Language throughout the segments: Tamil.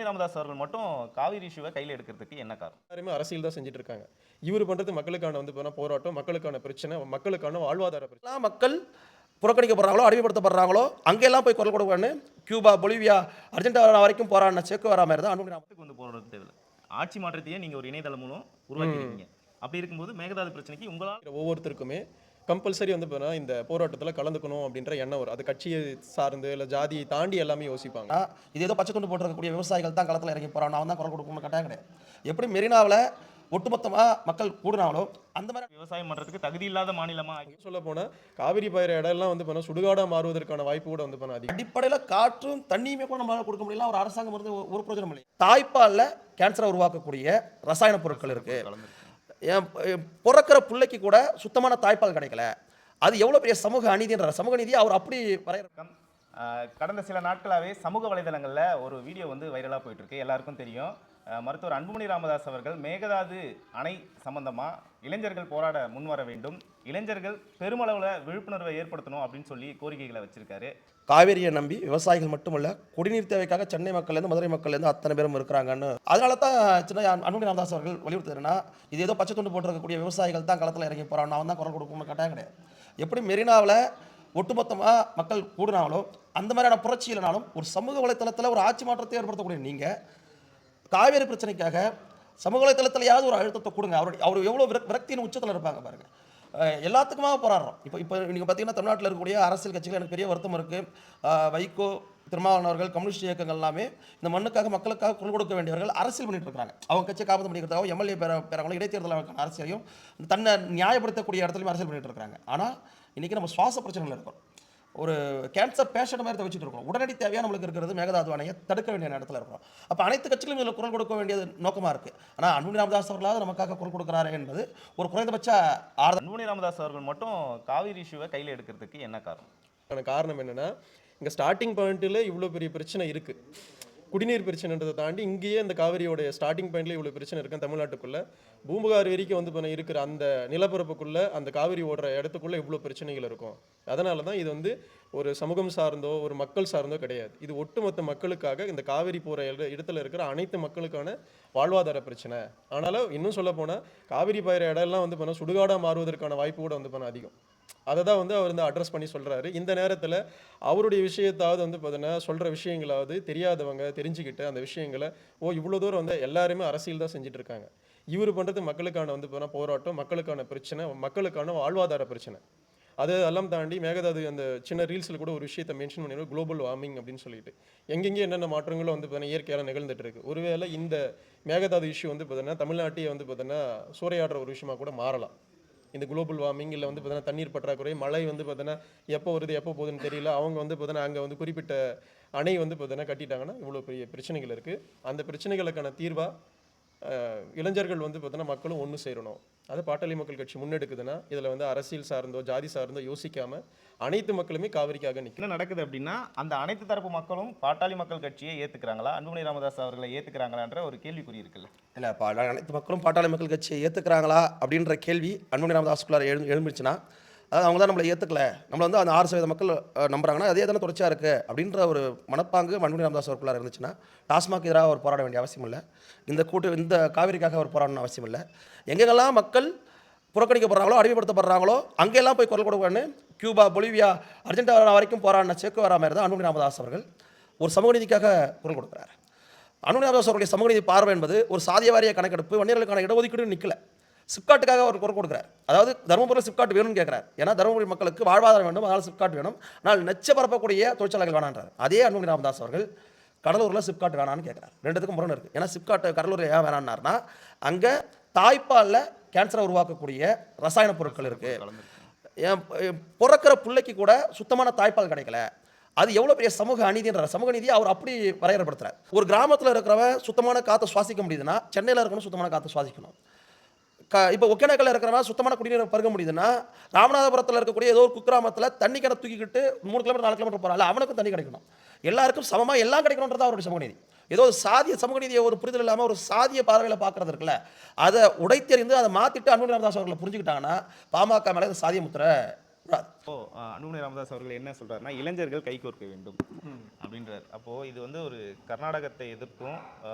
அன்புமணி ராமதாஸ் அவர்கள் மட்டும் காவிரி இஷ்யூவை கையில் எடுக்கிறதுக்கு என்ன காரணம்? எல்லாருமே அரசியல் தான் செஞ்சுட்டு இருக்காங்க. இவர் பண்றது மக்களுக்கான போராட்டம், மக்களுக்கான பிரச்சனை, மக்களுக்கான வாழ்வாதார பிரச்சனை. மக்கள் புறக்கணிக்கப்படுறாங்களோ, அடிமைப்படுத்தப்படுறாங்களோ அங்கெல்லாம் போய் குரல் கொடுக்கணும்னு கியூபா, பொலிவியா, அர்ஜென்டினா வரைக்கும் போராடின சேக்குவேரா மாதிரி தான் அன்புமணி ராமதாஸ் வந்து போராட தேவையில்லை. ஆட்சி மாற்றத்தையே நீங்க ஒரு இணையதளம் மூலம் உருவாக்கிருக்கீங்க. அப்படி இருக்கும்போது மேகதாது பிரச்சனைக்கு உங்களால் ஒவ்வொருத்தருக்குமே கம்பல்சரி இந்த போராட்டத்தில் கலந்துக்கணும் அப்படின்ற எண்ணம் வரும். அது கட்சியை சார்ந்து இல்லை ஜாதியை தாண்டி எல்லாமே யோசிப்பாங்க. இது ஏதோ பச்சை துண்டு போட்டிருக்கக்கூடிய விவசாயிகள் தான் களத்தில் இறங்கி போகிறான், நான் தான் குரல் கொடுக்கணும்னு கட்டாயம் கிடையாது. எப்படி மெரினாவில் ஒட்டுமொத்தமாக மக்கள் கூடுனாங்களோ அந்த மாதிரி விவசாயம் பண்றதுக்கு தகுதி இல்லாத மாநிலமா சொல்ல போனால் காவிரி பயிர இடம்லாம் சுடுகாடாக மாறுவதற்கான வாய்ப்பு கூட அதிகம். அடிப்படையில் காற்றும் தண்ணியுமே கூட நம்மளால் கொடுக்க முடியல. ஒரு அரசாங்கம் இருந்து ஒரு பிரயோஜனம் இல்லை. தாய்ப்பாலில் கேன்சரை உருவாக்கக்கூடிய ரசாயன பொருட்கள் இருக்கு. பிறக்கிற பிள்ளைக்கு கூட சுத்தமான தாய்ப்பால் கிடைக்கல. அது எவ்வளோ பெரிய சமூக அநீதின்ற சமூக நீதியை அவர் அப்படி வரையறுக்கம். கடந்த சில நாட்களாகவே சமூக வலைதளங்களில் ஒரு வீடியோ வைரலாக போயிட்டு இருக்கு. எல்லாருக்கும் தெரியும். மருத்துவர் அன்புமணி ராமதாஸ் அவர்கள் மேகதாது அணை சம்பந்தமாக இளைஞர்கள் போராட முன்வர வேண்டும், இளைஞர்கள் பெருமளவில் விழிப்புணர்வை ஏற்படுத்தணும் அப்படின்னு சொல்லி கோரிக்கைகளை வச்சிருக்காரு. காவேரியை நம்பி விவசாயிகள் மட்டுமல்ல, குடிநீர் தேவைக்காக சென்னை மக்கள்லேருந்து மதுரை மக்கள்லேருந்து அத்தனை பேரும் இருக்கிறாங்கன்னு. அதனால தான் சின்ன அன்புமணி ராமதாஸ் அவர்கள் வலியுறுத்துறேன்னா, இது ஏதோ பச்சை துண்டு போட்டிருக்கக்கூடிய விவசாயிகள் தான் களத்தில் இறங்கி போகிறான், நான் தான் குரல் கொடுக்கணும்னு கட்டாயம் கிடையாது. எப்படி மெரினாவில் ஒட்டுமொத்தமாக மக்கள் கூடுனாங்களோ அந்த மாதிரியான புரட்சி இல்லைனாலும் ஒரு சமூக வலைத்தளத்தில் ஒரு ஆட்சி மாற்றத்தை ஏற்படுத்தக்கூடிய நீங்கள் காவேரி பிரச்சனைக்காக சமூக வலைத்தளத்திலையாவது ஒரு அழுத்தத்தை கொடுங்க. அவர் எவ்வளோ விரக்தியின் உச்சத்தில் இருப்பாங்க பாருங்க. எல்லாத்துக்குமாக போராடுறோம். இப்போ நீங்கள் பார்த்தீங்கன்னா தமிழ்நாட்டில் இருக்கக்கூடிய அரசியல் கட்சிகள் எனக்கு பெரிய வருத்தம் இருக்குது. வைகோ, திருமாவளவர்கள், கம்யூனிஸ்ட் இயக்கங்கள் எல்லாமே இந்த மண்ணுக்காக மக்களுக்காக குரல் கொடுக்க வேண்டியவர்கள் அரசியல் பண்ணிட்டு இருக்காங்க. அவங்க கட்சியை காப்பது பண்ணிக்கிறதாகவும் எம்எல்ஏ பேரவங்களும் இடைத்தேர்தலுக்கான அரசியலையும் தன்னை நியாயப்படுத்தக்கூடிய இடத்துலையும் அரசியல் பண்ணிட்டு இருக்காங்க. ஆனால் இன்றைக்கி நம்ம சுவாச பிரச்சனைகள் இருக்கோம். ஒரு கேன்சர் பேஷண்ட் மாதிரி வச்சுட்டு இருக்கோம். உடனடி தேவையாக நம்மளுக்கு இருக்கிறது மேகதாது அணையை தடுக்க வேண்டிய இடத்துல இருக்கிறோம். அப்போ அனைத்து கட்சிகளும் இதில் குரல் கொடுக்க வேண்டியது நோக்கமாக இருக்குது. ஆனால் அன்புமணி ராமதாஸ் அவர்களாவது நமக்காக குரல் கொடுக்குறாரு என்பது ஒரு குறைந்தபட்ச ஆறுதல். அன்புமணி ராமதாஸ் அவர்கள் மட்டும் காவிரி இஷ்யூவை கையில் எடுக்கிறதுக்கு என்ன காரணம்? காரணம் என்னென்னா, இங்கே ஸ்டார்டிங் பாயிண்ட்டில் இவ்வளோ பெரிய பிரச்சனை இருக்குது. குடிநீர் பிரச்சனைன்றதை தாண்டி இங்கேயே அந்த காவிரியோடைய ஸ்டார்டிங் பாயிண்ட்ல இவ்வளோ பிரச்சனை இருக்குது. தமிழ்நாட்டுக்குள்ளே பூம்புகார் வரைக்கும் இருக்கிற அந்த நிலப்பரப்புக்குள்ளே அந்த காவிரி ஓடுற இடத்துக்குள்ளே இவ்வளோ பிரச்சனைகள் இருக்கும். அதனால தான் இது ஒரு சமூகம் சார்ந்தோ ஒரு மக்கள் சார்ந்தோ கிடையாது. இது ஒட்டுமொத்த மக்களுக்காக இந்த காவிரி போகிற இடத்துல இருக்கிற அனைத்து மக்களுக்கான வாழ்வாதார பிரச்சனை. ஆனாலும் இன்னும் சொல்ல போனால் காவிரி பயிர இடம்லாம் சுடுகாடாக மாறுவதற்கான வாய்ப்பு கூட அதிகம். அதை தான் அவர் அட்ரஸ் பண்ணி சொல்கிறாரு. இந்த நேரத்தில் அவருடைய விஷயத்தாவது பார்த்தீங்கன்னா சொல்கிற விஷயங்களாவது தெரியாதவங்க தெரிஞ்சுக்கிட்டு அந்த விஷயங்களை இவ்வளோ தூரம் எல்லாருமே அரசியல் தான் செஞ்சுட்டு இருக்காங்க. இவர் பண்ணுறது மக்களுக்கான போராட்டம், மக்களுக்கான பிரச்சனை, மக்களுக்கான வாழ்வாதார பிரச்சனை. அதெல்லாம் தாண்டி மேகதாது அந்த சின்ன ரீல்ஸில் கூட ஒரு விஷயத்தை மென்ஷன் பண்ணி குளோபல் வார்மிங் அப்படின்னு சொல்லிட்டு எங்கெங்கே என்னென்ன மாற்றங்களும் பார்த்தீங்கன்னா இயற்கையாக நிகழ்ந்துட்டு இருக்கு. ஒருவேளை இந்த மேகதாது இஷ்யூ பார்த்தீங்கன்னா தமிழ்நாட்டையே பார்த்தீங்கன்னா சூறையாடுற ஒரு விஷயமா கூட மாறலாம். இந்த குளோபல் வார்மிங் இல்லை பார்த்தீங்கன்னா தண்ணீர் பற்றாக்குறை, மழை பார்த்தீங்கன்னா எப்போ வருது எப்போ போகுதுன்னு தெரியல. அவங்க பார்த்தீங்கன்னா அங்கே குறிப்பிட்ட அணை பார்த்தீங்கன்னா கட்டிட்டாங்கன்னா இவ்வளோ பெரிய பிரச்சனைகள் இருக்குது. அந்த பிரச்சனைகளுக்கான தீர்வாக இளைஞர்கள் பார்த்தீங்கன்னா மக்களும் ஒன்று சேரணும். அது பாட்டாளி மக்கள் கட்சி முன்னெடுக்குதுன்னா இதில் அரசியல் சார்ந்தோ ஜாதி சார்ந்தோ யோசிக்காமல் அனைத்து மக்களுமே காவிரிக்காக நிற்க. என்ன நடக்குது அப்படின்னா, அந்த அனைத்து தரப்பு மக்களும் பாட்டாளி மக்கள் கட்சியை ஏற்றுக்கிறாங்களா, அன்புமணி ராமதாஸ் அவர்களை ஏற்றுக்கிறாங்களான்ற ஒரு கேள்விக்குறி இருக்குல்ல. இல்லை, அனைத்து மக்களும் பாட்டாளி மக்கள் கட்சியை ஏற்றுக்கிறாங்களா அப்படின்ற கேள்வி அன்புமணி ராமதாஸுக்குள்ளார எழுந்துச்சுன்னா, அதாவது அவங்க தான் நம்மளை ஏற்றுக்கல, நம்மளை அந்த 6% மக்கள் நம்புறாங்கன்னா அதே தானே தொடர்ச்சியாக இருக்குது அப்படின்ற ஒரு மனப்பாங்கு அன்புமணி ராமதாஸ் அவருக்குள்ளார இருந்துச்சுன்னா டாஸ்மாக் எதிராக அவர் போராட வேண்டிய அவசியம் இல்லை. இந்த காவிரிக்காக அவர் போராடணும் அவசியம் இல்லை. எங்கெங்கெல்லாம் மக்கள் புறக்கணிக்கப்படுறாங்களோ அடிமைப்படுத்தப்படுறாங்களோ அங்கெல்லாம் போய் குரல் கொடுக்கணும்னு கியூபா, பொலிவியா, அர்ஜென்டினா வரைக்கும் போராடின சேக்குவேரா மாதிரி தான் அன்புமணி ராமதாஸ் அவர்கள் ஒரு சமூக நீதிக்காக குரல் கொடுக்குறாரு. அன்புமணி ராமதாஸ் அவருடைய சமூக நீதி பார்வை என்பது ஒரு சாதிய வாரிய கணக்கெடுப்பு, வன்னியர்களுக்கான இடஒதுக்கீடு நிற்கல. சிப்காட்டுக்காக அவர் குரல் கொடுக்குறார். அதாவது தருமபுரியில் சிப்காட் வேணும்னு கேட்குறாரு. ஏன்னா தருமபுரி மக்களுக்கு வாழ்வாதாரம் வேண்டும், அதனால் சிப்காட் வேணும், ஆனால் நச்ச பரப்பக்கூடிய தொழிற்சாலைகள் வேணான்றார். அதே அன்புமணி ராமதாஸ் அவர்கள் கடலூரில் சிப்காட் வேணான்னு கேட்குறாரு. ரெண்டுத்துக்கும் முரண் இருக்குது. ஏன்னா சிப்காட் கடலூரில் ஏன் வேணான்னார்னா அங்கே தாய்ப்பாலில் கேன்சரை உருவாக்கக்கூடிய ரசாயன பொருட்கள் இருக்குது. பிறக்கிற பிள்ளைக்கு கூட சுத்தமான தாய்ப்பால் கிடைக்கல. அது எவ்வளோ பெரிய சமூக அநீதின்ற சமூக நீதியை அவர் அப்படி வரையறுப்படுத்துறார். ஒரு கிராமத்தில் இருக்கிறவன் சுத்தமான காற்றை சுவாசிக்க முடியுதுன்னா சென்னையில் இருக்கணும் சுத்தமான காற்றை சுவாசிக்கணும். இப்போ ஒகேனக்கல்ல இருக்கிறவன் சுத்தமான குடிநீர் பருக முடியுதுன்னா ராமநாதபுரத்தில் இருக்கக்கூடிய ஏதோ ஒரு குக்கிராமத்தில் தண்ணி கிணறு தூக்கிக்கிட்டு 3 கிலோமீட்டர் 4 கிலோமீட்டர் போகிறாள், அவனுக்கும் தண்ணி கிடைக்கணும். எல்லாருக்கும் சமமாக எல்லாம் கிடைக்கணுன்றது அவருடைய சமூக நீதி. ஏதோ சாதிய சமூக நீதியை ஒரு புரிதல் இல்லாமல் ஒரு சாதிய பார்வையில் பார்க்கறது இருக்குல்ல, அதை உடைத்தெறிந்து அதை மாற்றிட்டு அன்புமணி ராமதாஸ் அவர்களை புரிஞ்சுக்கிட்டாங்கன்னா பாமக மேலே சாதிய முத்திரை அப்போ அன்புமணி ராமதாஸ் அவர்கள் என்ன சொல்றாருன்னா இளைஞர்கள் கைகோர்க்க வேண்டும் அப்படின்றார். அப்போ இது வந்து ஒரு கர்நாடகத்தை எதிர்க்கும்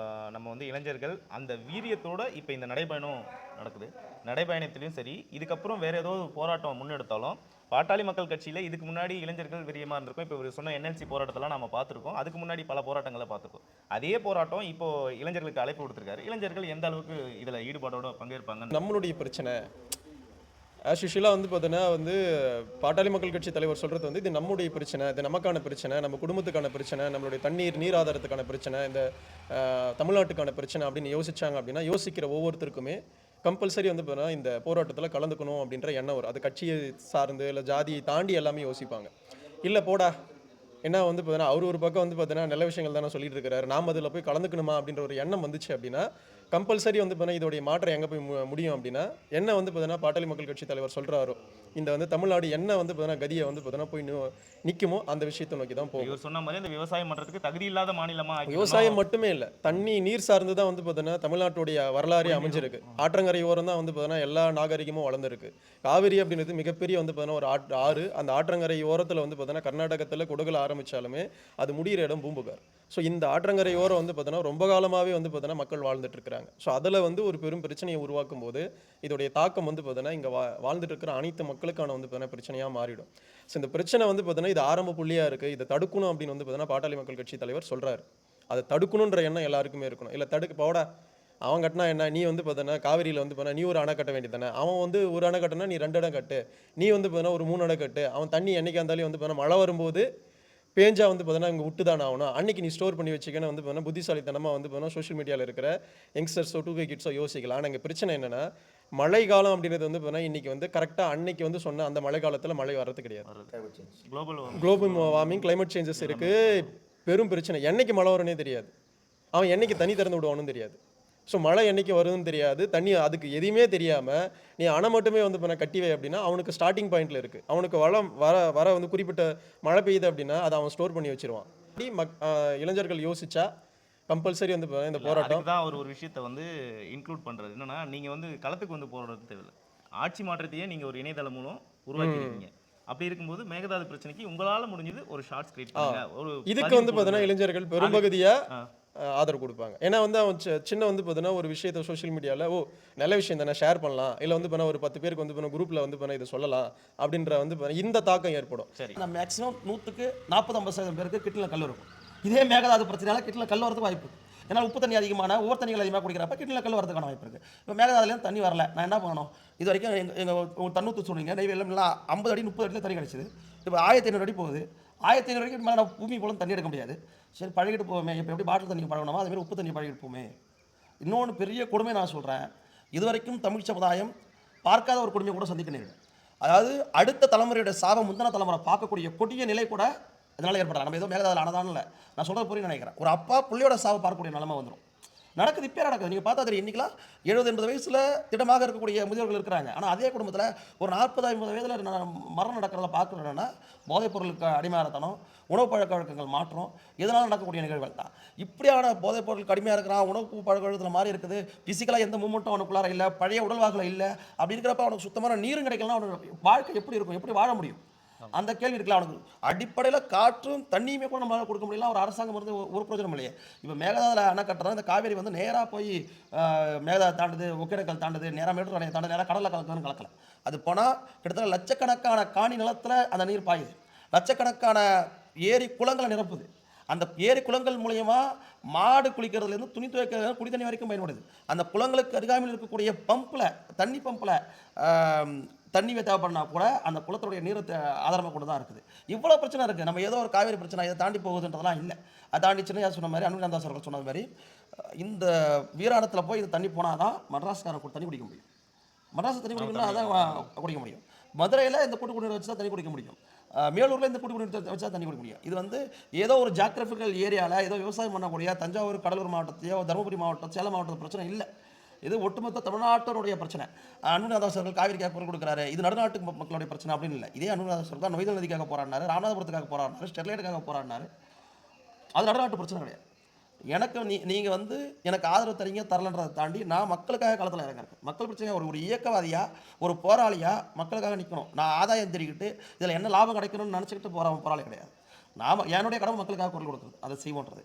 நம்ம வந்து இளைஞர்கள் அந்த வீரியத்தோட இப்போ இந்த நடைபயணம் நடக்குது. நடைபயணத்திலையும் சரி, இதுக்கப்புறம் வேற ஏதோ போராட்டம் முன்னெடுத்தாலும் பாட்டாளி மக்கள் கட்சியில இதுக்கு முன்னாடி இளைஞர்கள் வீரியமா இருந்திருக்கும். இப்போ இவர் சொன்ன NLC போராட்டத்தெல்லாம் நம்ம பார்த்துருக்கோம். அதுக்கு முன்னாடி பல போராட்டங்களை பார்த்துருக்கோம். அதே போராட்டம் இப்போ இளைஞர்களுக்கு அழைப்பு கொடுத்துருக்காரு. இளைஞர்கள் எந்த அளவுக்கு இதுல ஈடுபாடோட பங்கேற்பாங்க? நம்மளுடைய பிரச்சனை ஆஸ் யூஷுவலாக வந்து பார்த்தீங்கன்னா வந்து பாட்டாளி மக்கள் கட்சி தலைவர் சொல்கிறது வந்து இது நம்முடைய பிரச்சனை, இது நமக்கான பிரச்சனை, நம்ம குடும்பத்துக்கான பிரச்சனை, நம்மளுடைய நீர் ஆதாரத்துக்கான பிரச்சனை, இந்த தமிழ்நாட்டுக்கான பிரச்சனை அப்படின்னு யோசிச்சாங்க அப்படின்னா யோசிக்கிற ஒவ்வொருத்தருக்குமே கம்பல்சரி வந்து பார்த்தீங்கன்னா இந்த போராட்டத்தில் கலந்துக்கணும் அப்படின்ற எண்ணம் வரும். அது கட்சியை சார்ந்து இல்லை ஜாதியை தாண்டி எல்லாமே யோசிப்பாங்க. இல்லை போடா ஏன்னா வந்து பார்த்தீங்கன்னா அவர் ஒரு பக்கம் வந்து பார்த்தீங்கன்னா நல்ல விஷயங்கள் தானே சொல்லிட்டு இருக்காரு, நாம் அதில் போய் கலந்துக்கணுமா அப்படின்ற ஒரு எண்ணம் வந்துச்சு அப்படின்னா கம்பல்சரி வந்து பார்த்தீங்கன்னா இதோடைய மாற்றம் எங்கே போய் முடியும் அப்படின்னா என்ன வந்து பார்த்தீங்கன்னா பாட்டாளி மக்கள் கட்சி தலைவர் சொல்கிறாரோ இந்த வந்து தமிழ்நாடு என்ன வந்து பார்த்தீங்கன்னா கதியை வந்து பார்த்தீங்கன்னா போய் நிற்குமோ அந்த விஷயத்தை நோக்கி தான் போகும். இவர் சொன்ன மாதிரி இந்த விவசாயம் பண்ணுறதுக்கு தகுதி இல்லாத மாநிலமா விவசாயம் மட்டுமே இல்லை, நீர் சார்ந்து தான் வந்து பார்த்தீங்கன்னா தமிழ்நாட்டுடைய வரலாறே அமைஞ்சிருக்கு. ஆற்றங்கரை ஓரம் தான் வந்து பார்த்தீங்கன்னா எல்லா நாகரிகமும் வளர்ந்துருக்கு. காவிரி அப்படின்றது மிகப்பெரிய வந்து பார்த்தீங்கன்னா ஒரு ஆறு. அந்த ஆற்றங்கரை ஓரத்தில் வந்து பார்த்தீங்கன்னா கர்நாடகத்தில் கொடுகல ஆரம்பித்தாலுமே அது முடிகிற இடம் பூம்புகார். ஸோ இந்த ஆற்றங்கரை ஓரம் வந்து பார்த்தீங்கன்னா ரொம்ப காலமாகவே வந்து பார்த்தீங்கன்னா மக்கள் வாழ்ந்துட்டு இருக்கிறாங்க. ஸோ அதில் வந்து ஒரு பெரும் பிரச்சனையை உருவாக்கும் போது இதோடைய தாக்கம் வந்து பார்த்தீங்கன்னா இங்கே வாழ்ந்துட்டு இருக்கிற அனைத்து மக்களுக்கான வந்து பார்த்தீங்கன்னா பிரச்சனையாக மாறிடும். ஸோ இந்த பிரச்சனை வந்து பார்த்தீங்கன்னா இது ஆரம்ப புள்ளியாக இருக்குது, இதை தடுக்கணும் அப்படின்னு வந்து பார்த்தீங்கன்னா பாட்டாளி மக்கள் கட்சி தலைவர் சொல்கிறாரு. அதை தடுக்கணுன்ற எண்ணம் எல்லாருக்குமே இருக்கணும். இல்லை போடா அவன் கட்டினா என்ன, நீ வந்து பார்த்தீங்கன்னா காவிரியில் வந்து பார்த்தா நீ ஒரு அணை கட்ட வேண்டியது தானே, அவன் வந்து ஒரு அணை கட்டினா நீ 2 அணை கட்டு, நீ வந்து பார்த்தீங்கன்னா ஒரு 3 அணை கட்டு, அவன் தண்ணி என்னைக்கா இருந்தாலும் வந்து பார்த்தீங்கன்னா மழை வரும்போது பேஞ்சா வந்து பார்த்தீங்கன்னா இங்கே விட்டு தானே ஆகணும், அன்னைக்கு நீ ஸ்டோர் பண்ணி வச்சுக்கன்னு வந்து பார்த்தீங்கன்னா புத்திசாலித்தனமாக வந்து பார்த்தீங்கன்னா சோஷியல் மீடியாவில் இருக்கிற யங்ஸ்டர்ஸோ 2K கிட்ஸோ யோசிக்கலாம். ஆனால் இங்கே பிரச்சனை என்னென்னா மழை காலம் அப்படின்றது வந்து பார்த்தீங்கன்னா இன்றைக்கி வந்து கரெக்டாக அன்னைக்கு வந்து சொன்ன அந்த மழை காலத்தில் மழை வர்றது கிடையாது. குளோபல் வார்மிங் கிளைமேட் சேஞ்சஸ் இருக்குது, பெரும் பிரச்சனை. என்னைக்கு மழை வரும்னே தெரியாது, அவன் என்னைக்கு தண்ணி திறந்து விடுவானும் தெரியாது. ஸோ மழை என்றைக்கு வருதுன்னு தெரியாது, தண்ணி அதுக்கு எதுவுமே தெரியாமல் நீ அணை மட்டுமே வந்து இப்போ கட்டிவை அப்படின்னா அவனுக்கு ஸ்டார்டிங் பாயிண்டில் இருக்குது. அவனுக்கு வர வந்து குறிப்பிட்ட மழை பெய்யுது அப்படின்னா அதை அவன் ஸ்டோர் பண்ணி வச்சிருவான். இளைஞர்கள் யோசிச்சா கம்பல்சரி வந்து இந்த போராட்டம் தான் ஒரு விஷயத்தை வந்து இன்க்ளூட் பண்ணுறது என்னன்னா, நீங்கள் வந்து களத்துக்கு வந்து போராடுறது தேவையில்லை, ஆட்சி மாற்றத்தையே நீங்கள் ஒரு இணையதளம் மூலம் உருவாக்கிருக்கீங்க. அப்படி இருக்கும்போது மேகதாது பிரச்சனைக்கு உங்களால் முடிஞ்சது ஒரு ஷார்ட்ஸ் கிரியேட் பண்ணுங்க. ஒரு இதுக்கு வந்து பார்த்தீங்கன்னா இளைஞர்கள் பெரும்பகுதியாக ஆதரவு கொடுப்பாங்க. ஏன்னா வந்து அவன் சின்ன வந்து பார்த்தீங்கன்னா ஒரு விஷயத்தை சோஷியல் மீடியாவில் நல்ல விஷயம் தானே ஷேர் பண்ணலாம், இல்லை வந்து பார்த்தா ஒரு 10 பேருக்கு வந்து குரூப்பில் வந்து பார்த்தா இதை சொல்லலாம் அப்படின்ற வந்து இந்த தாக்கம் ஏற்படும். சரி, மேக்ஸிமம் 100க்கு 40-50% பேருக்கு கிட்னியில் கல் இருக்கும். இதே மேகதாது பிரச்சனையால கிட்னியில் கல் வரதுக்கு வாய்ப்பு. ஏன்னா உப்பு தண்ணி அதிகமான ஒவ்வொரு தண்ணிகள் அதிகமாக குடிக்கிறப்ப கிட்னியில் கல் வரதுக்கான வாய்ப்பு இருக்குது. இப்போ மேகதாதுலேருந்து தண்ணி வரல, நான் என்ன பண்ணணும்? இது வரைக்கும் எங்கள் தண்ணூற்று சொன்னீங்க நெய்வேலியெல்லாம் 50 அடி 30 அடியில் தண்ணி கிடச்சிது. இப்போ 1500 அடி போகுது. 1500 அடிக்கு மேலே நான் பூமி போல தண்ணி எடுக்க முடியாது. சரி பழகிட்டு போவோமே, இப்போ எப்படி பாட்டில் தண்ணி பழகணுமோ அதுமாதிரி உப்பு தண்ணி பழகிட்டு போமே. இன்னொன்று பெரிய கொடுமை நான் சொல்கிறேன், இது வரைக்கும் தமிழ் சமுதாயம் பார்க்காத ஒரு கொடுமையை கூட சந்திக்க நேரிடும். அதாவது அடுத்த தலைமுறையோட சாவை முந்தின தலைமுறை பார்க்கக்கூடிய கொடிய நிலை கூட அதனால் ஏற்படலாம். நம்ம ஏதோ மேகதாதுல ஆனதான்னு இல்லை, நான் சொல்கிற புரிய நினைக்கிறேன். ஒரு அப்பா பிள்ளையோட சாவை பார்க்கக்கூடிய நிலைமை வந்துடும். நடக்குது, இப்போ நடக்குது. நீங்கள் பார்த்தா தெரியும், இன்றைக்கெலாம் 70-80 வயசில் திடமாக இருக்கக்கூடிய முதியோர்கள் இருக்கிறாங்க. ஆனால் அதே குடும்பத்தில் ஒரு 40-50 வயதில் மரணம் நடக்கிறத பார்க்குறேன்னா போதைப் பொருளுக்கு அடிமையாகத்தனம், உணவு பழக்க வழக்கங்கள் மாற்றம், இதனால் நடக்கக்கூடிய நிகழ்வுகள் தான். இப்படியான போதைப் பொருளுக்கு அடிமையாக இருக்கிறான், உணவு பழக்க வழக்கத்தில் மாறி இருக்குது, ஃபிசிக்கலாக எந்த மூமெண்ட்டும் அவனுக்குள்ளார இல்லை, பழைய உடல்வாக்கில் இல்லை. அப்படி இருக்கிறப்ப அவனுக்கு சுத்தமான நீரும் கிடைக்கலாம், அவனுக்கு வாழ்க்கை எப்படி இருக்கும், எப்படி வாழ முடியும்? அந்த கேள்வி இருக்குல்ல. அவனுக்கு அடிப்படையில் காற்றும் தண்ணியுமே கூட நம்மளால் கொடுக்க முடியல. ஒரு அரசாங்கம் வந்து ஒரு பிரயோஜனம் இல்லையே. இப்போ மேகதாதுல அணை கட்டுறதா இந்த காவேரி வந்து நேராக போய் மேகதாது தாண்டுது, ஒகேனக்கல் தாண்டுது, நேராக மேட்டூர் அணையை தாண்டு நேராக கடலில் கலக்கலை. அது போனால் கிட்டத்தட்ட லட்சக்கணக்கான காணி நிலத்தில் அந்த நீர் பாயுது, லட்சக்கணக்கான ஏரி குளங்களை நிரப்புது. அந்த ஏரி குளங்கள் மூலயமா மாடு குளிக்கிறதுலேருந்து துணி துவைக்கிறது குடி தண்ணி வரைக்கும் பயன்படுது. அந்த குளங்களுக்கு அருகாமையில் இருக்கக்கூடிய தண்ணி பம்பில் தண்ணி தேவைப்படனா கூட அந்த குளத்துடைய நீரை ஆதாரமாக கொண்டு தான் இருக்குது. இவ்வளோ பிரச்சனை இருக்குது. நம்ம ஏதோ ஒரு காவேரி பிரச்சனை இதை தாண்டி போகுதுன்றதெல்லாம் இல்லை. அதை தாண்டி சின்னையா சொன்ன மாதிரி, அன்புமணி ராமதாஸ் அவர்கள் சொன்ன மாதிரி, இந்த வீராணத்தில் போய் இது தண்ணி போனால் தான் மட்ராஸ்காரன் தண்ணி குடிக்க முடியும். மட்ராஸ் தண்ணி குடிக்கணும்னா அதான் குடிக்க முடியும். மதுரையில் இந்த கூட்டு குடிநீர் வச்சு தான் தண்ணி குடிக்க முடியும். மேலூரில் இந்த கூட்டு குடிநீர் வச்சு தான் தண்ணி குடிக்க முடியும். இது வந்து ஏதோ ஒரு ஜாகிரபிக்கல் ஏரியாவில் ஏதோ விவசாயம் பண்ணக்கூடிய தஞ்சாவூர், கடலூர் மாவட்டத்தையோ தருமபுரி மாவட்டம், சேலம் மாவட்டத்தில் பிரச்சனை இல்லை. இது ஒட்டுமொத்த தமிழ்நாட்டினுடைய பிரச்சனை. அன்புமணி ராமதாஸ் அவர்கள் காவிரிக்காக குரல் கொடுக்குறாரு, இது நடுநாட்டு மக்களுடைய பிரச்சனை அப்படின்னு இல்லை. இதே அன்புமணி ராமதாஸ் அவர்கள் தான் நொய்தல் நதிக்காக போராடினாரு, ராமநாதபுரத்துக்காக போராடினாரு, ஸ்டெர்லைட்டுக்காக போராடினாரு. அது நடுநாட்டு பிரச்சனை கிடையாது. எனக்கு நீங்கள் வந்து எனக்கு ஆதரவு தரீங்க தரலன்றதை தாண்டி நான் மக்களுக்காக களத்தில் இறங்குறேன். மக்கள் பிரச்சனை ஒரு இயக்கவாதியாக ஒரு போராளியாக மக்களுக்காக நிற்கணும். நான் ஆதாயம் தெரிவிக்கிட்டு இதில் என்ன லாபம் கிடைக்கணும்னு நினச்சிக்கிட்டு போராளி கிடையாது. என்னுடைய கடமை மக்களுக்காக குரல் கொடுக்குறது, அதை செய்வோன்றது.